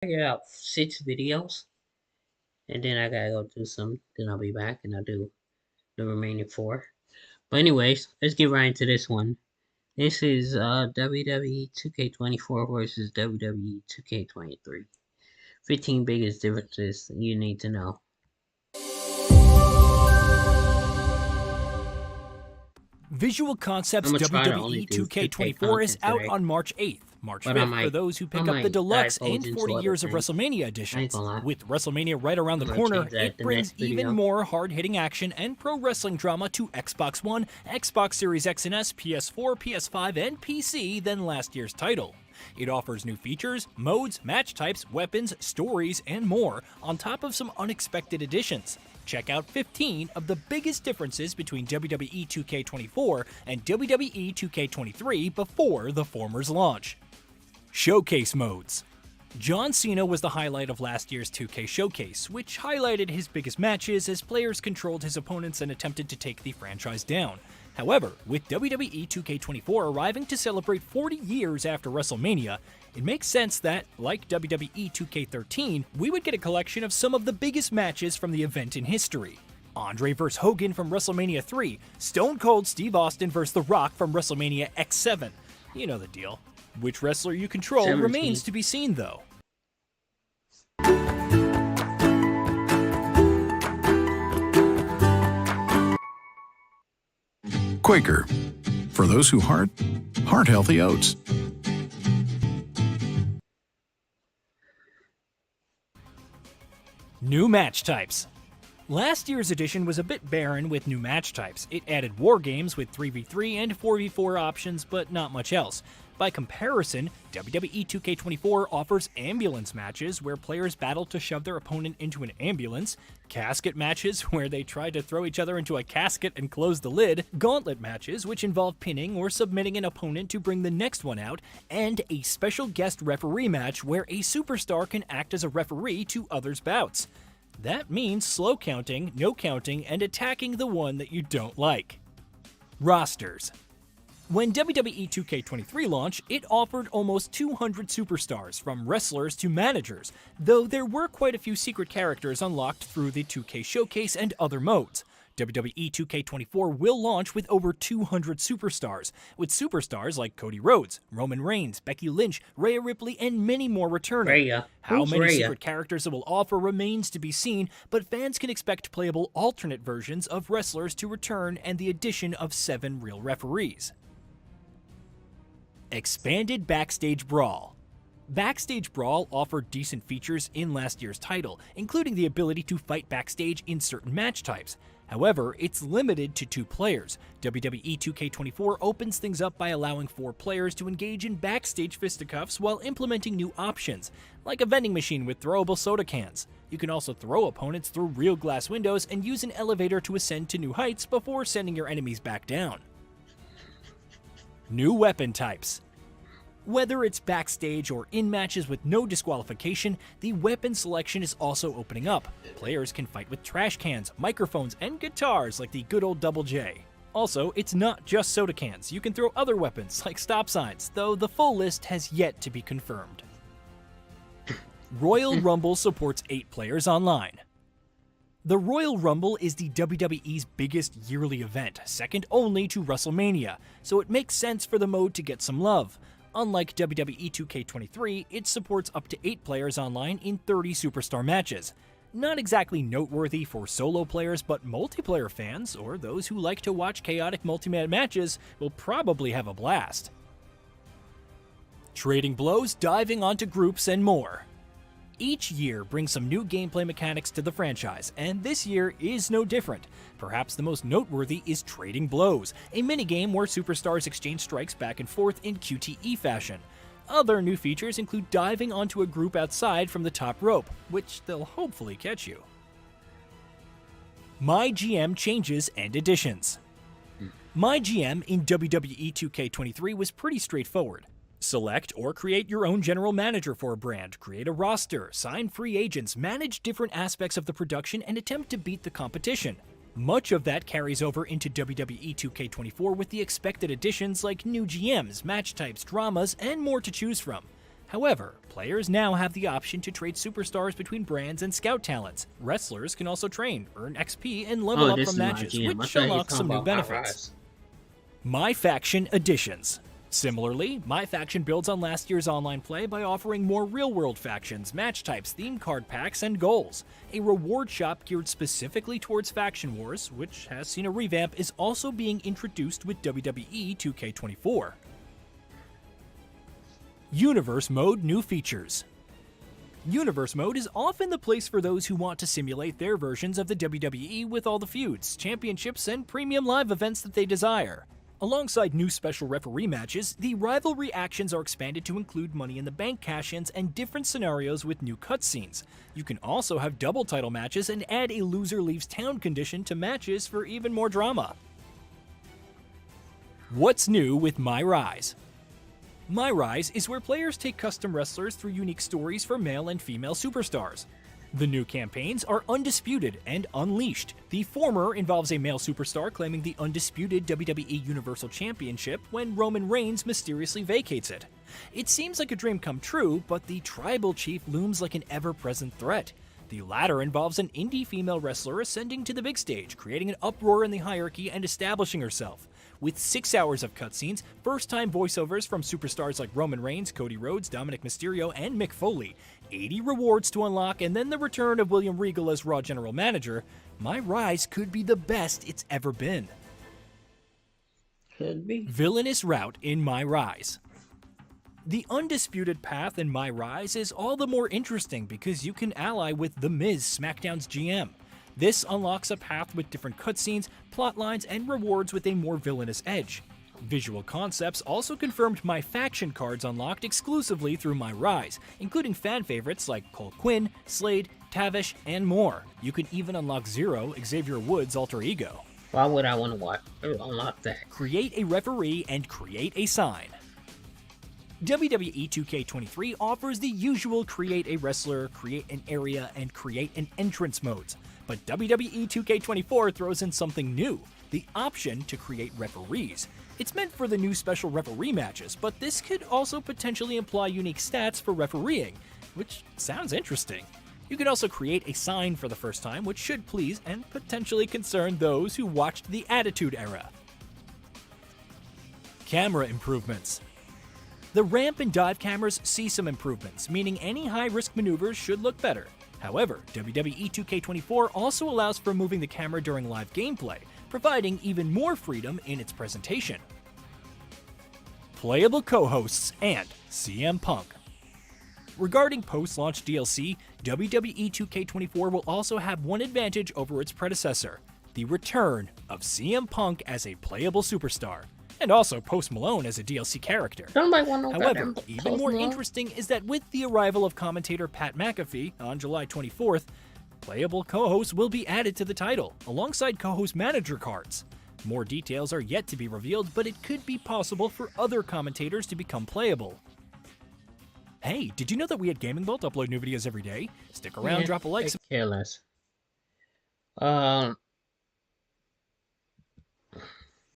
I get out 6 videos, and then I gotta go do some. Then I'll be back and I'll do the remaining 4. But anyways, let's get right into this one. This is WWE 2K24 versus WWE 2K23. 15 biggest differences you need to know. Visual I'm Concepts gonna try to only WWE do 2K 2K24 is content out today, on March 8th. March but I 5th for might those who I pick up the might deluxe and divulge into 40 other years of things. WrestleMania I ain't editions. gonna lie. With WrestleMania right around the I'm gonna corner, change that it the brings next even video. more hard-hitting action and pro wrestling drama to Xbox One, Xbox Series X and S, PS4, PS5, and PC than last year's title. It offers new features, modes, match types, weapons, stories, and more, on top of some unexpected additions. Check out 15 of the biggest differences between WWE 2K24 and WWE 2K23 before the former's launch. Showcase modes. John Cena was the highlight of last year's 2K Showcase, which highlighted his biggest matches as players controlled his opponents and attempted to take the franchise down. However, with WWE 2K24 arriving to celebrate 40 years after WrestleMania, it makes sense that, like WWE 2K13, we would get a collection of some of the biggest matches from the event in history. Andre vs. Hogan from WrestleMania 3, Stone Cold Steve Austin vs. The Rock from WrestleMania X7. You know the deal. Which wrestler you control 17. remains to be seen, though. Quaker, for those who heart healthy oats. New match types. Last year's edition was a bit barren with new match types. It added war games with 3v3 and 4v4 options, but not much else. By comparison, WWE 2K24 offers ambulance matches where players battle to shove their opponent into an ambulance, casket matches where they try to throw each other into a casket and close the lid, gauntlet matches which involve pinning or submitting an opponent to bring the next one out, and a special guest referee match where a superstar can act as a referee to others' bouts. That means slow counting, no counting, and attacking the one that you don't like. Rosters. When WWE 2K23 launched, it offered almost 200 superstars, from wrestlers to managers, though there were quite a few secret characters unlocked through the 2K Showcase and other modes. WWE 2K24 will launch with over 200 superstars, with superstars like Cody Rhodes, Roman Reigns, Becky Lynch, Rhea Ripley, and many more returning. Rhea. How Who's many Rhea? secret characters it will offer remains to be seen, but fans can expect playable alternate versions of wrestlers to return and the addition of 7 real referees. Expanded Backstage Brawl. Backstage Brawl offered decent features in last year's title, including the ability to fight backstage in certain match types. However, it's limited to 2 players. WWE 2K24 opens things up by allowing 4 players to engage in backstage fisticuffs while implementing new options, like a vending machine with throwable soda cans. You can also throw opponents through real glass windows and use an elevator to ascend to new heights before sending your enemies back down. New weapon types. Whether it's backstage or in matches with no disqualification, the weapon selection is also opening up. Players can fight with trash cans, microphones, and guitars like the good old Double J. Also, it's not just soda cans. You can throw other weapons like stop signs, though the full list has yet to be confirmed. Royal Rumble supports 8 players online. The Royal Rumble is the WWE's biggest yearly event, second only to WrestleMania, so it makes sense for the mode to get some love. Unlike WWE 2K23, it supports up to 8 players online in 30 superstar matches. Not exactly noteworthy for solo players, but multiplayer fans, or those who like to watch chaotic multi-man matches, will probably have a blast. Trading blows, diving onto groups, and more. Each year brings some new gameplay mechanics to the franchise, and this year is no different. Perhaps the most noteworthy is Trading Blows, a minigame where superstars exchange strikes back and forth in QTE fashion. Other new features include diving onto a group outside from the top rope, which they'll hopefully catch you. My GM changes and additions. My GM in WWE 2K23 was pretty straightforward. Select or create your own general manager for a brand, create a roster, sign free agents, manage different aspects of the production, and attempt to beat the competition. Much of that carries over into WWE 2K24 with the expected additions like new GMs, match types, dramas, and more to choose from. However, players now have the option to trade superstars between brands and scout talents. Wrestlers can also train, earn XP, and level Oh, up this from is my matches, GM. I which thought you were unlocks talking some new about my benefits. rise. My Faction Additions. Similarly, My Faction builds on last year's online play by offering more real-world factions, match types, theme card packs, and goals. A reward shop geared specifically towards Faction Wars, which has seen a revamp, is also being introduced with WWE 2K24. Universe Mode New Features. Universe Mode is often the place for those who want to simulate their versions of the WWE with all the feuds, championships, and premium live events that they desire. Alongside new special referee matches, the rivalry actions are expanded to include Money in the Bank cash-ins and different scenarios with new cutscenes. You can also have double title matches and add a loser leaves town condition to matches for even more drama. What's new with My Rise? My Rise is where players take custom wrestlers through unique stories for male and female superstars. The new campaigns are Undisputed and Unleashed. The former involves a male superstar claiming the undisputed WWE Universal Championship when Roman Reigns mysteriously vacates it. It seems like a dream come true, but the tribal chief looms like an ever-present threat. The latter involves an indie female wrestler ascending to the big stage, creating an uproar in the hierarchy and establishing herself. With 6 hours of cutscenes, first-time voiceovers from superstars like Roman Reigns, Cody Rhodes, Dominic Mysterio, and Mick Foley, 80 rewards to unlock, and then the return of William Regal as Raw General Manager, My Rise could be the best it's ever been. Could be. Villainous Route in My Rise. The undisputed path in My Rise is all the more interesting because you can ally with The Miz, SmackDown's GM. This unlocks a path with different cutscenes, plotlines, and rewards with a more villainous edge. Visual Concepts also confirmed My Faction cards unlocked exclusively through My Rise, including fan favorites like Cole Quinn, Slade, Tavish, and more. You can even unlock Zero, Xavier Woods' alter ego. Why would I want to unlock that? Create a referee and create a sign. WWE 2K23 offers the usual create a wrestler, create an area, and create an entrance modes. But WWE 2K24 throws in something new, the option to create referees. It's meant for the new special referee matches, but this could also potentially imply unique stats for refereeing, which sounds interesting. You can also create a sign for the first time, which should please and potentially concern those who watched the Attitude Era. Camera improvements. The ramp and dive cameras see some improvements, meaning any high-risk maneuvers should look better. However, WWE 2K24 also allows for moving the camera during live gameplay, providing even more freedom in its presentation. Playable co-hosts and CM Punk. Regarding post-launch DLC, WWE 2K24 will also have one advantage over its predecessor, the return of CM Punk as a playable superstar, and also Post Malone as a DLC character. Nobody want no However, goddamn even Post more Malone. interesting is that with the arrival of commentator Pat McAfee on July 24th, playable co-hosts will be added to the title, alongside co-host manager cards. More details are yet to be revealed, but it could be possible for other commentators to become playable. Hey, did you know that we at Gaming Vault upload new videos every day? Stick around, Yeah, drop a like. could care less.